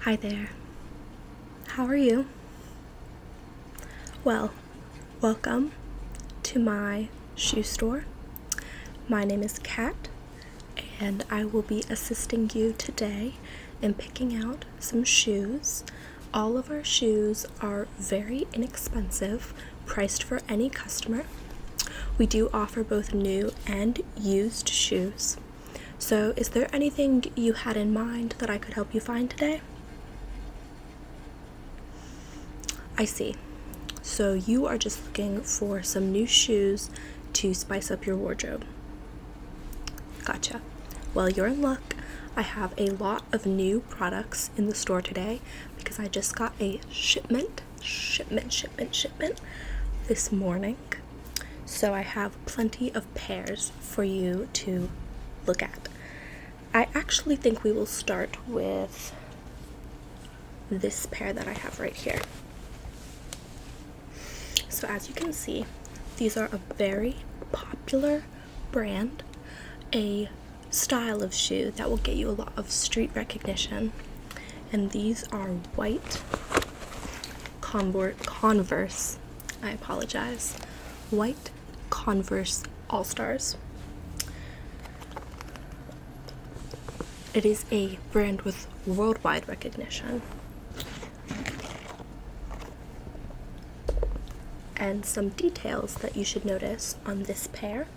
Hi there. How are you? Well, welcome to my shoe store. My name is Kat, and I will be assisting you today in picking out some shoes. All of our shoes are very inexpensive, priced for any customer. We do offer both new and used shoes. So, is there anything you had in mind that I could help you find today? I see. So you are just looking for some new shoes to spice up your wardrobe. Gotcha. Well, you're in luck. I have a lot of new products in the store today because I just got a shipment this morning. So I have plenty of pairs for you to look at. I actually think we will start with this pair that I have right here. So as you can see, these are a very popular brand, a style of shoe that will get you a lot of street recognition. And these are white Converse, I apologize, white Converse All-Stars. It is a brand with worldwide recognition. And some details that you should notice on this pair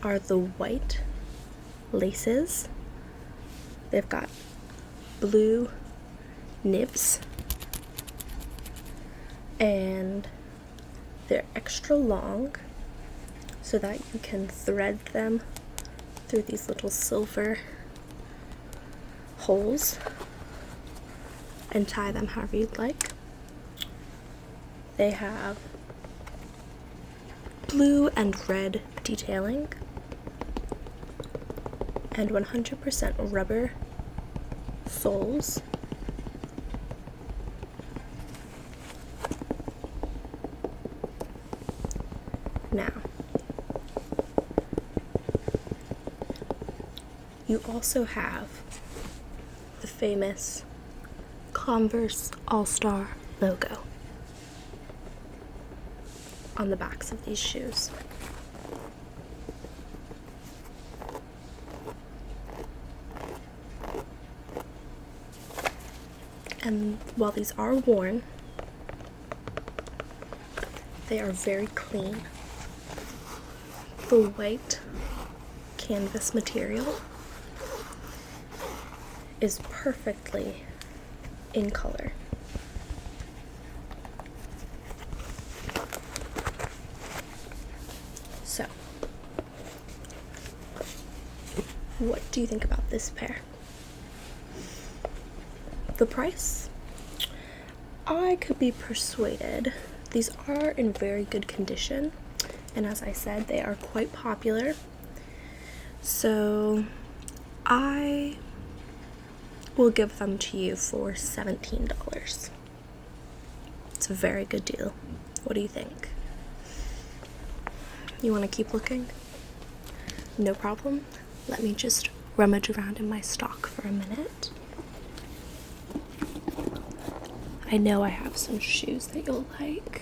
are the white laces. They've got blue nibs, and they're extra long so that you can thread them through these little silver holes and tie them however you'd like. They have blue and red detailing and 100% rubber soles. Now, you also have the famous Converse All-Star logo on the backs of these shoes. And while these are worn, they are very clean. The white canvas material is perfectly in color. So, what do you think about this pair? The price? I could be persuaded. These are in very good condition, and as I said, they are quite popular. So, I will give them to you for $17. It's a very good deal. What do you think? You want to keep looking? No problem. Let me just rummage around in my stock for a minute. I know I have some shoes that you'll like.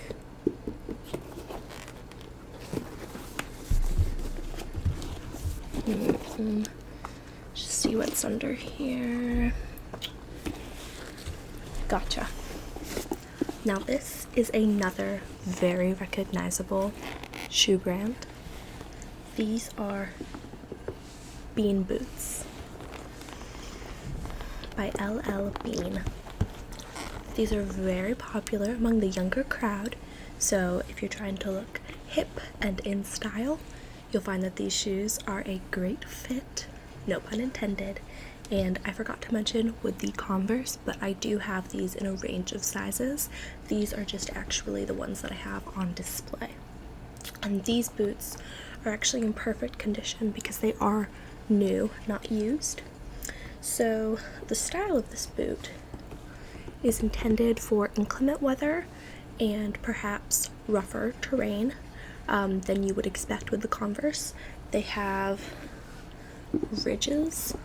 Just see what's under here. Gotcha. Now this is another very recognizable shoe brand. These are Bean boots by LL Bean. These are very popular among the younger crowd, so if you're trying to look hip and in style, you'll find that these shoes are a great fit, no pun intended. And I forgot to mention with the Converse, but I do have these in a range of sizes. These are just actually the ones that I have on display. And these boots are actually in perfect condition because they are new, not used. So the style of this boot is intended for inclement weather and perhaps rougher terrain than you would expect with the Converse. They have ridges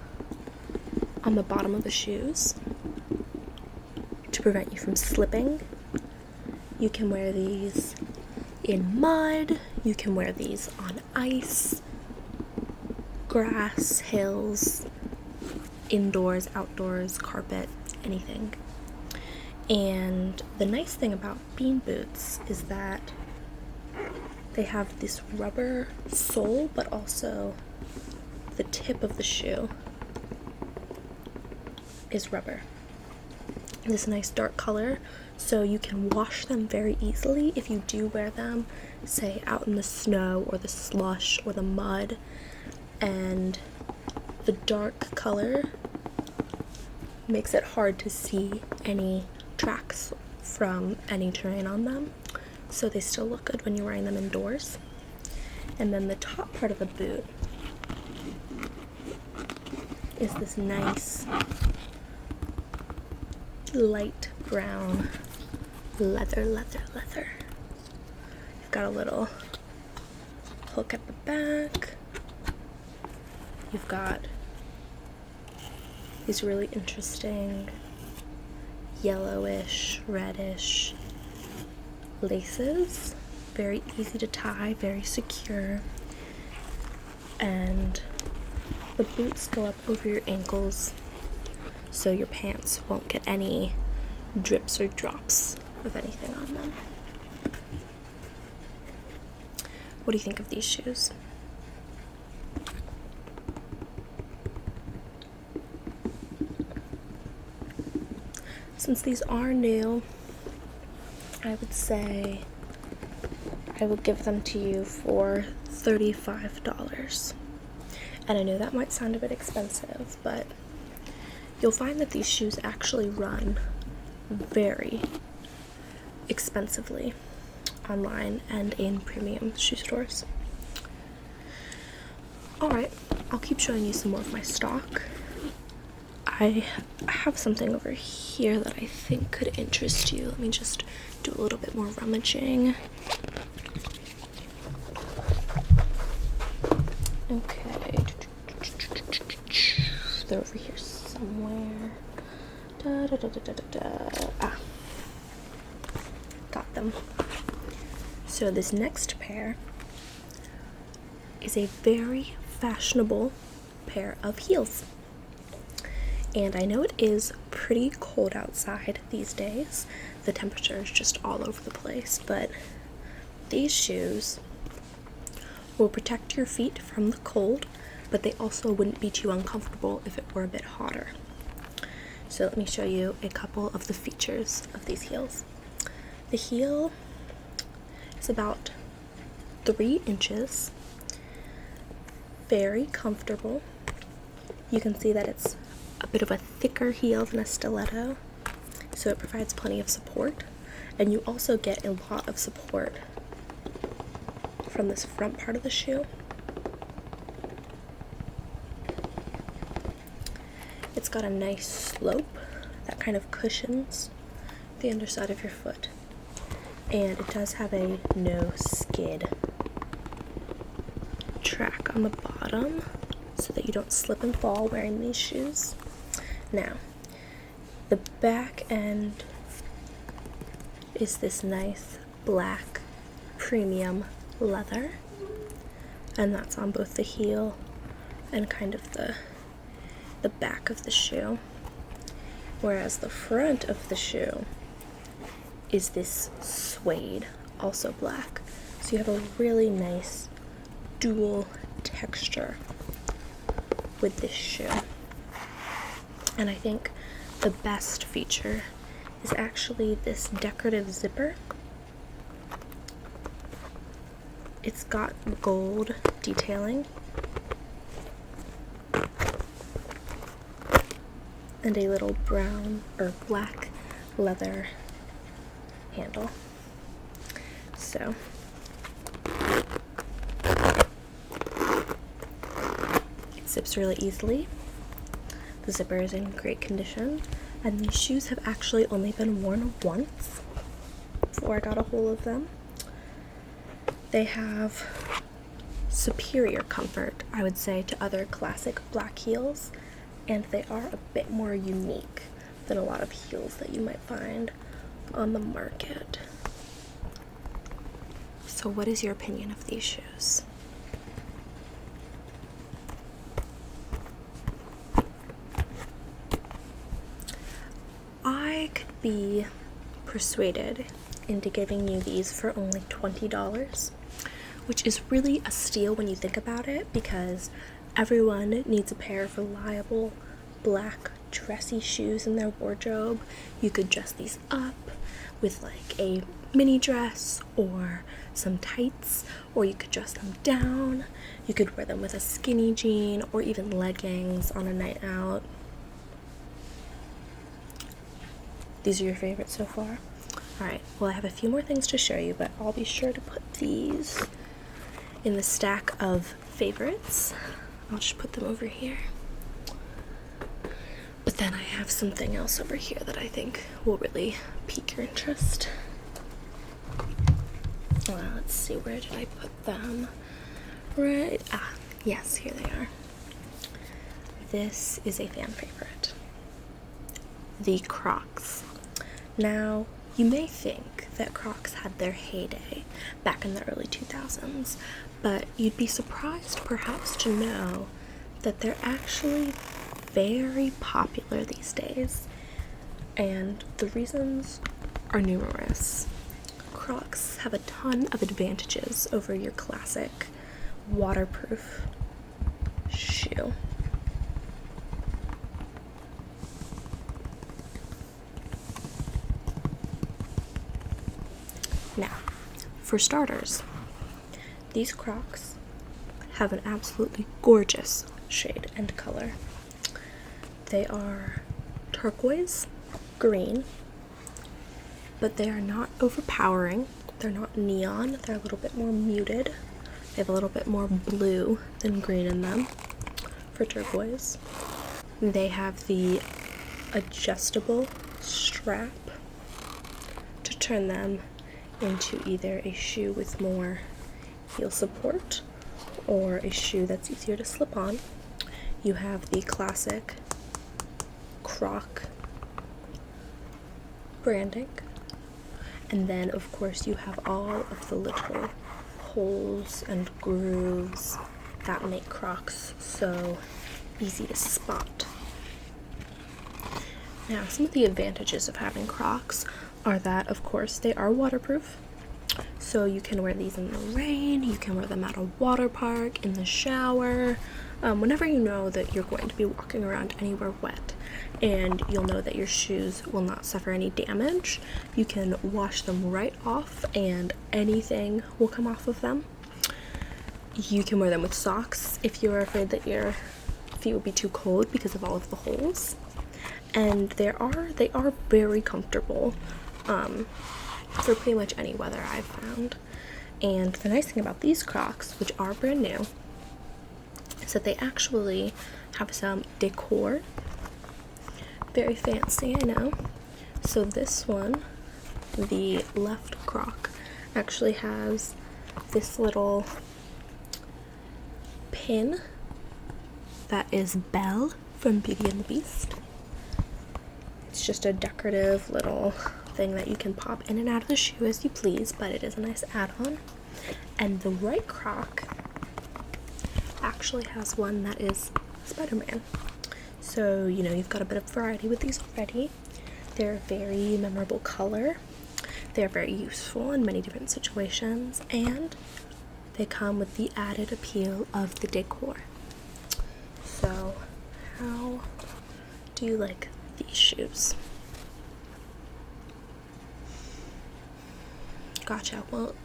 on the bottom of the shoes to prevent you from slipping. You can wear these in mud, you can wear these on ice, grass, hills, indoors, outdoors, carpet, anything. And the nice thing about bean boots is that they have this rubber sole, but also the tip of the shoe is rubber. This nice dark color, so you can wash them very easily if you do wear them, say, out in the snow or the slush or the mud. And the dark color makes it hard to see any tracks from any terrain on them, so they still look good when you're wearing them indoors. And then the top part of the boot is this nice light brown leather. You've got a little hook at the back. You've got these really interesting yellowish, reddish laces. Very easy to tie, very secure. And the boots go up over your ankles, so your pants won't get any drips or drops of anything on them. What do you think of these shoes? Since these are new, I would say I will give them to you for $35. And I know that might sound a bit expensive, but you'll find that these shoes actually run very expensively online and in premium shoe stores. Alright, I'll keep showing you some more of my stock. I have something over here that I think could interest you. Let me just do a little bit more rummaging. Okay. They're over here somewhere. Got them. So this next pair is a very fashionable pair of heels. And I know it is pretty cold outside these days. The temperature is just all over the place, but these shoes will protect your feet from the cold, but they also wouldn't be too uncomfortable if it were a bit hotter. So let me show you a couple of the features of these heels. The heel is about 3 inches, very comfortable. You can see that it's a bit of a thicker heel than a stiletto, so it provides plenty of support, and you also get a lot of support from this front part of the shoe. It's got a nice slope that kind of cushions the underside of your foot, and it does have a no skid track on the bottom so that you don't slip and fall wearing these shoes. Now, the back end is this nice black premium leather, and that's on both the heel and kind of the back of the shoe, whereas the front of the shoe is this suede, also black. So you have a really nice dual texture with this shoe. And I think the best feature is actually this decorative zipper. It's got gold detailing and a little brown or black leather handle. So it zips really easily. The zipper is in great condition, and these shoes have actually only been worn once before I got a hold of them. They have superior comfort, I would say, to other classic black heels, and they are a bit more unique than a lot of heels that you might find on the market. So what is your opinion of these shoes? I could be persuaded into giving you these for only $20, which is really a steal when you think about it, because everyone needs a pair of reliable black dressy shoes in their wardrobe. You could dress these up with like a mini dress or some tights, or you could dress them down. You could wear them with a skinny jean or even leggings on a night out. These are your favorites so far? Alright, well, I have a few more things to show you, but I'll be sure to put these in the stack of favorites. I'll just put them over here. But then I have something else over here that I think will really pique your interest. Well, let's see, where did I put them? Right, yes, here they are. This is a fan favorite. The Crocs. Now, you may think that Crocs had their heyday back in the early 2000s, but you'd be surprised perhaps to know that they're actually very popular these days, and the reasons are numerous. Crocs have a ton of advantages over your classic waterproof shoe. Now, for starters, these Crocs have an absolutely gorgeous shade and color. They are turquoise green, but they are not overpowering. They're not neon. They're a little bit more muted. They have a little bit more blue than green in them for turquoise. They have the adjustable strap to turn them into either a shoe with more heel support or a shoe that's easier to slip on. You have the classic Croc branding, and then of course you have all of the little holes and grooves that make Crocs so easy to spot. Now, some of the advantages of having Crocs are that, of course, they are waterproof. So you can wear these in the rain, you can wear them at a water park, in the shower, whenever you know that you're going to be walking around anywhere wet and you'll know that your shoes will not suffer any damage. You can wash them right off and anything will come off of them. You can wear them with socks if you're afraid that your feet will be too cold because of all of the holes. And they are very comfortable for pretty much any weather I've found. And the nice thing about these Crocs, which are brand new, is that they actually have some decor. Very fancy, I know. So this one, the left Croc, actually has this little pin that is Belle from Beauty and the Beast. It's just a decorative little thing that you can pop in and out of the shoe as you please, but it is a nice add-on. And the right Croc actually has one that is Spider-Man. So, you know, you've got a bit of variety with these already. They're a very memorable color. They're very useful in many different situations, and they come with the added appeal of the decor. So, how do you like these shoes? Gotcha. Well,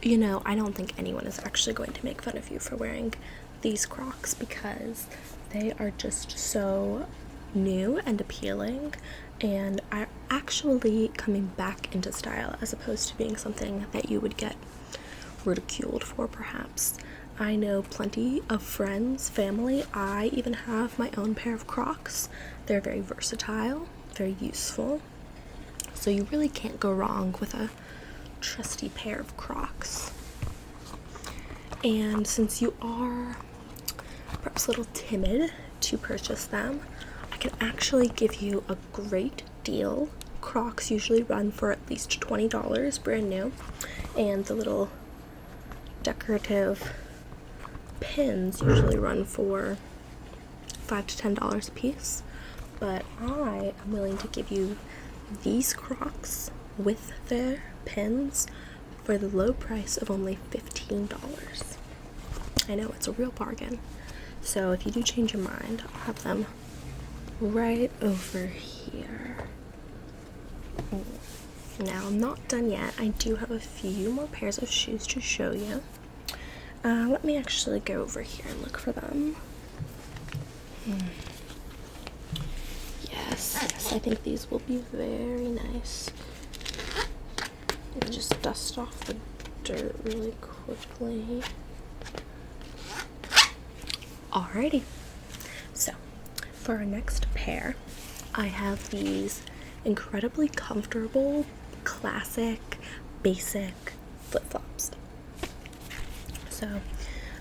you know, I don't think anyone is actually going to make fun of you for wearing these Crocs because they are just so new and appealing and are actually coming back into style as opposed to being something that you would get ridiculed for, perhaps. I know plenty of friends, family. I even have my own pair of Crocs. They're very versatile, very useful. So you really can't go wrong with a trusty pair of Crocs. And since you are perhaps a little timid to purchase them, I can actually give you a great deal. Crocs usually run for at least $20 brand new, and the little decorative pins usually run for $5 to $10 a piece. But I am willing to give you these Crocs with their pins for the low price of only $15. I know, it's a real bargain. So if you do change your mind, I'll have them right over here. Now, I'm not done yet. I do have a few more pairs of shoes to show you. Let me actually go over here and look for them. Yes, I think these will be very nice. Let me just dust off the dirt really quickly. Alrighty, so for our next pair, I have these incredibly comfortable, classic, basic flip-flops. So,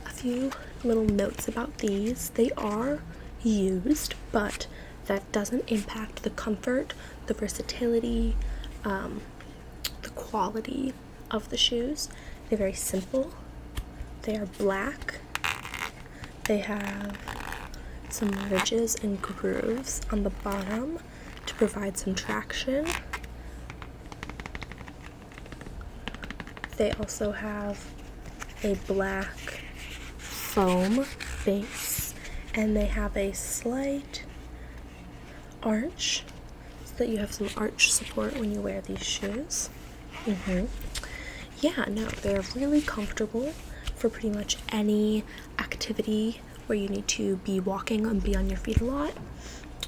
a few little notes about these. They are used, but that doesn't impact the comfort, the versatility, the quality of the shoes. They're very simple. They are black. They have some ridges and grooves on the bottom to provide some traction. They also have a black foam base, and they have a slight arch so that you have some arch support when you wear these shoes. Yeah, no, they're really comfortable for pretty much any activity where you need to be walking and be on your feet a lot,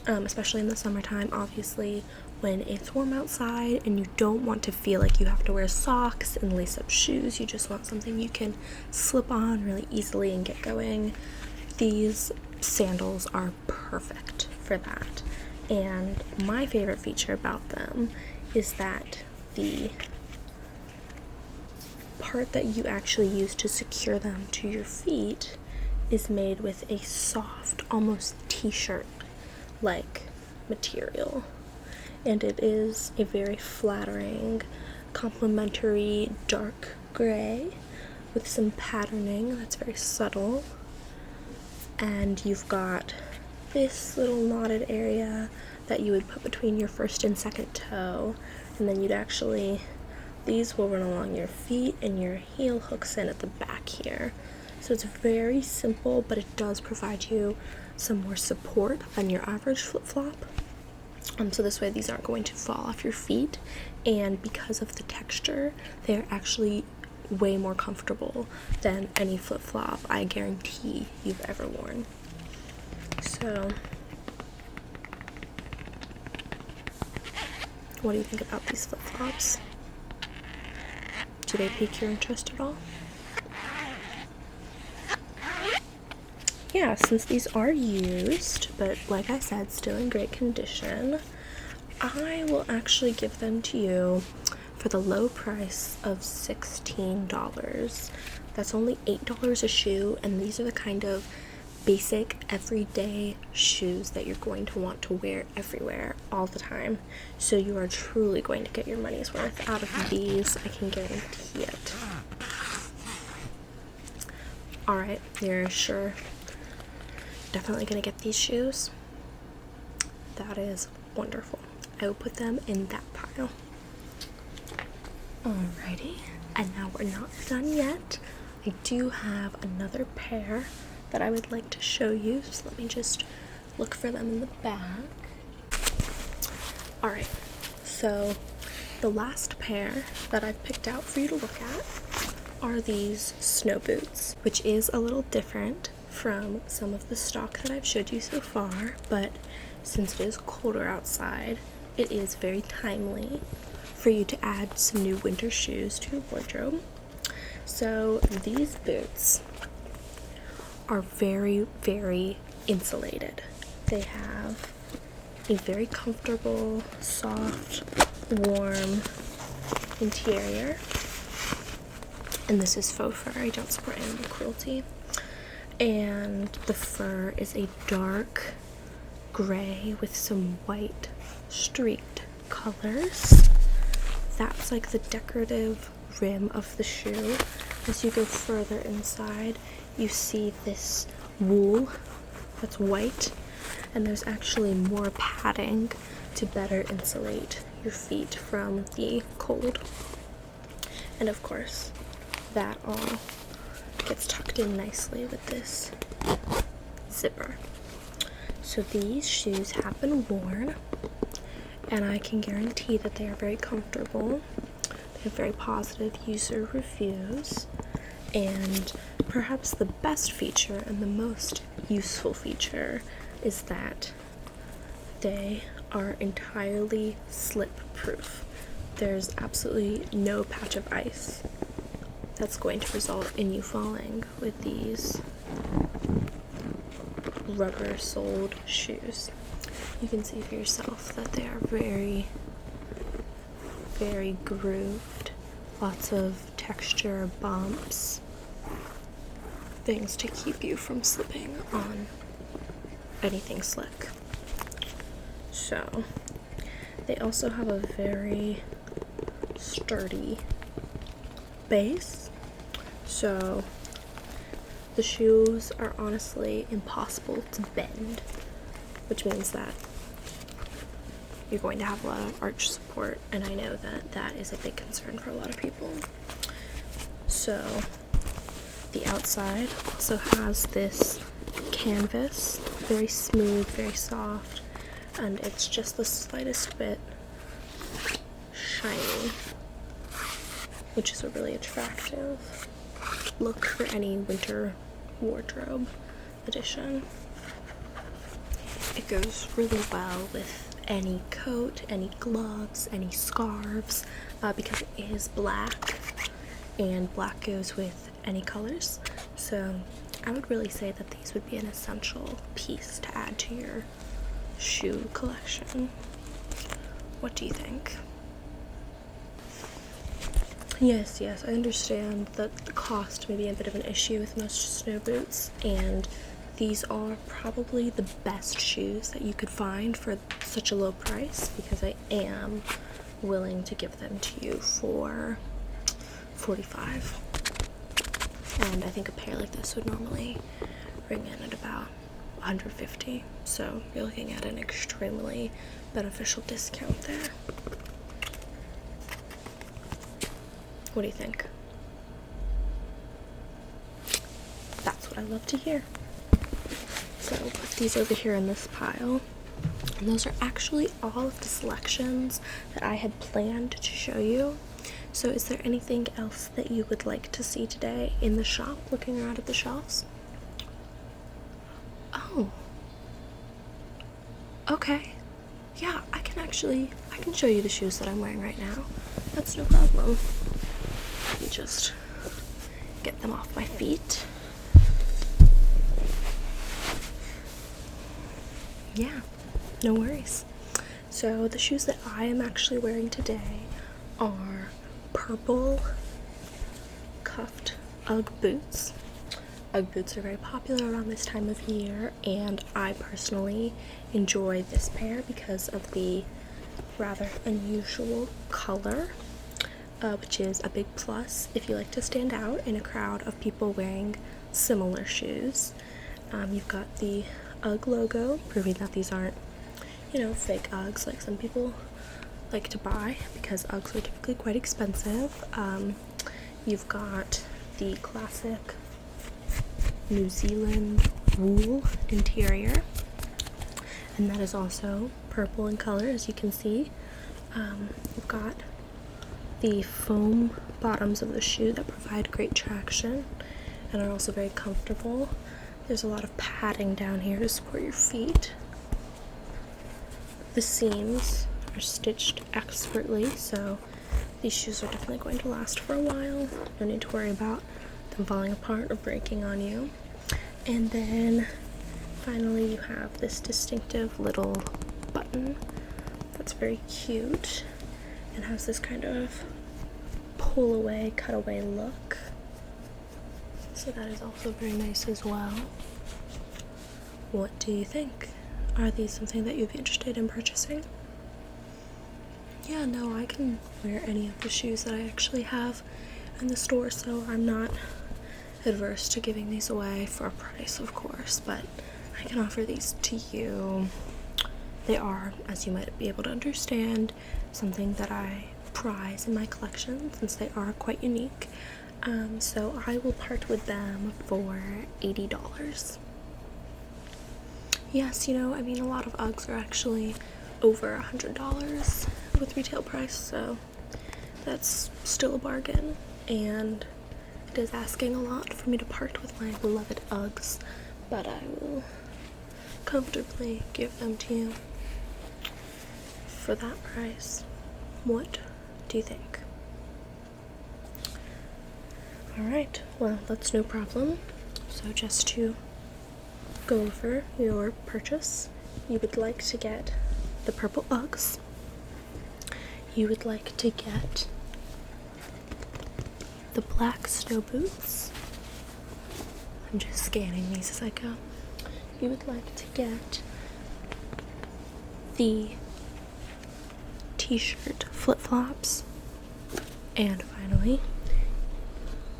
especially in the summertime, obviously, when it's warm outside and you don't want to feel like you have to wear socks and lace up shoes. You just want something you can slip on really easily and get going. These sandals are perfect for that. And my favorite feature about them is that the part that you actually use to secure them to your feet is made with a soft, almost t-shirt like material, and it is a very flattering, complementary dark gray with some patterning that's very subtle. And you've got this little knotted area that you would put between your first and second toe, and then these will run along your feet, and your heel hooks in at the back here. So it's very simple, but it does provide you some more support than your average flip-flop. So this way these aren't going to fall off your feet, and because of the texture, they're actually way more comfortable than any flip-flop I guarantee you've ever worn. So, what do you think about these flip-flops? Do they pique your interest at all? Yeah, since these are used, but like I said, still in great condition, I will actually give them to you for the low price of $16. That's only $8 a shoe, and these are the kind of basic everyday shoes that you're going to want to wear everywhere all the time. So you are truly going to get your money's worth out of these, I can guarantee it. Alright, you're sure definitely gonna get these shoes? That is wonderful. I will put them in that pile. Alrighty, and now we're not done yet. I do have another pair that I would like to show you, so let me just look for them in the bag. Alright, so the last pair that I've picked out for you to look at are these snow boots, which is a little different from some of the stock that I've showed you so far, but since it is colder outside, it is very timely for you to add some new winter shoes to your wardrobe. So these boots are very, very insulated. They have a very comfortable, soft, warm interior. And this is faux fur. I don't support animal cruelty. And the fur is a dark gray with some white streaked colors. That's like the decorative rim of the shoe. As you go further inside, you see this wool that's white, and there's actually more padding to better insulate your feet from the cold. And of course, that all gets tucked in nicely with this zipper. So these shoes have been worn, and I can guarantee that they are very comfortable. They have very positive user reviews, and perhaps the best feature and the most useful feature is that they are entirely slip-proof. There's absolutely no patch of ice that's going to result in you falling with these rubber-soled shoes. You can see for yourself that they are very, very grooved. Lots of texture, bumps, things to keep you from slipping on anything slick. So, they also have a very sturdy base, so the shoes are honestly impossible to bend, which means that you're going to have a lot of arch support, and I know that that is a big concern for a lot of people. So the outside also has this canvas, very smooth, very soft, and it's just the slightest bit shiny, which is a really attractive look for any winter wardrobe addition. It goes really well with any coat, any gloves, any scarves, because it is black, and black goes with any colors. So I would really say that these would be an essential piece to add to your shoe collection. What do you think? Yes, I understand that the cost may be a bit of an issue with most snow boots, and these are probably the best shoes that you could find for such a low price, because I am willing to give them to you for $45. And I think a pair like this would normally ring in at about $150, so you're looking at an extremely beneficial discount there. What do you think? That's what I love to hear. So I'll put these over here in this pile, and those are actually all of the selections that I had planned to show you. So is there anything else that you would like to see today in the shop, looking around at the shelves? Oh. Okay. Yeah, I can show you the shoes that I'm wearing right now. That's no problem. Let me just get them off my feet. Yeah, no worries. So the shoes that I am actually wearing today are purple cuffed Ugg boots. Ugg boots are very popular around this time of year, and I personally enjoy this pair because of the rather unusual color, which is a big plus if you like to stand out in a crowd of people wearing similar shoes. You've got the Ugg logo, proving that these aren't, fake Uggs like some people like to buy, because Uggs are typically quite expensive. You've got the classic New Zealand wool interior, and that is also purple in color, as you can see. You've got the foam bottoms of the shoe that provide great traction and are also very comfortable. There's a lot of padding down here to support your feet. The seams are stitched expertly, so these shoes are definitely going to last for a while. No need to worry about them falling apart or breaking on you. And then finally you have this distinctive little button that's very cute and has this kind of pull away, cut away look. So that is also very nice as well. What do you think? Are these something that you'd be interested in purchasing? Yeah, no, I can wear any of the shoes that I actually have in the store, so I'm not adverse to giving these away for a price, of course, but I can offer these to you. They are, as you might be able to understand, something that I prize in my collection since they are quite unique. So I will part with them for $80. Yes, a lot of Uggs are actually over $100 with retail price, so that's still a bargain, and it is asking a lot for me to part with my beloved Uggs, but I will comfortably give them to you for that price. What do you think? Alright, well, that's no problem. So just to go over your purchase, you would like to get the purple Uggs. You would like to get the black snow boots. I'm just scanning these as I go. You would like to get the t-shirt flip-flops. And finally,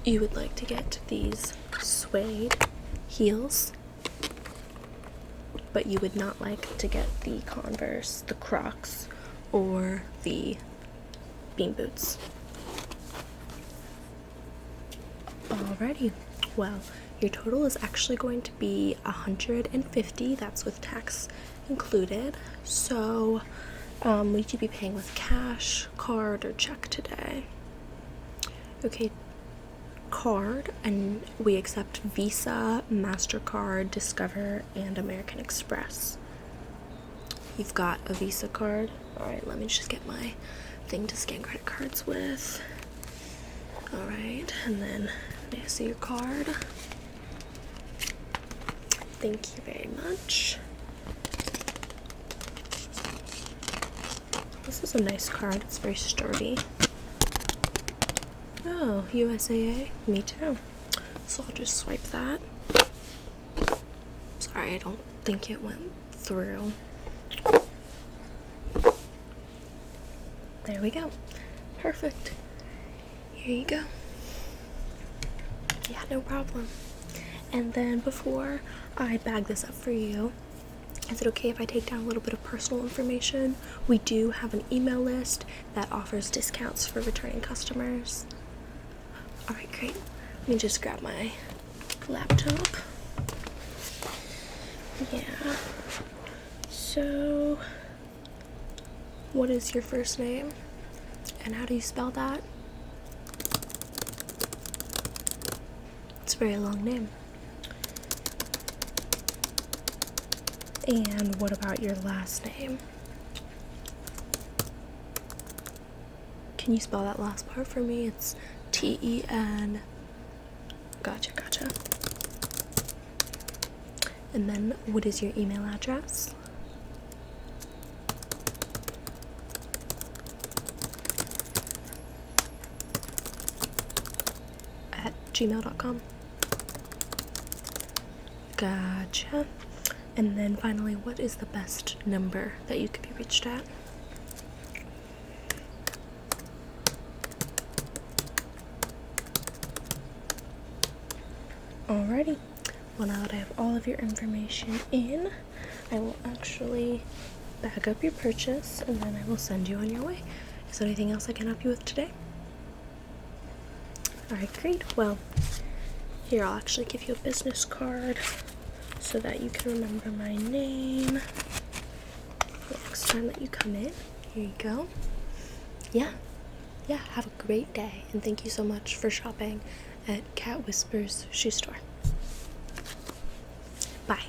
you would like to get these suede heels, but you would not like to get the Converse, the Crocs, or the bean boots. Alrighty, well, your total is actually going to be $150. That's with tax included. So, would you be paying with cash, card, or check today? Okay, card, and we accept Visa, MasterCard, Discover, and American Express. You've got a Visa card? Alright, let me just get my thing to scan credit cards with. Alright, and then may I see your card? Thank you very much. This is a nice card. It's very sturdy. Oh, USAA? Me too. So I'll just swipe that. Sorry, I don't think it went through. There we go. Perfect. Here you go. Yeah, no problem. And then before I bag this up for you, is it okay if I take down a little bit of personal information? We do have an email list that offers discounts for returning customers. Alright, great. Let me just grab my laptop. Yeah. So, what is your first name? And how do you spell that? It's a very long name. And what about your last name? Can you spell that last part for me? It's T-E-N. Gotcha. And then what is your email address? At gmail.com. Gotcha. And then finally, what is the best number that you could be reached at? Alrighty. Well, now that I have all of your information in, I will actually bag up your purchase and then I will send you on your way. Is there anything else I can help you with today? Alright, great. Well, here, I'll actually give you a business card so that you can remember my name the next time that you come in. Here you go. Yeah, have a great day, and thank you so much for shopping at Cat Whispers Shoe Store. Bye.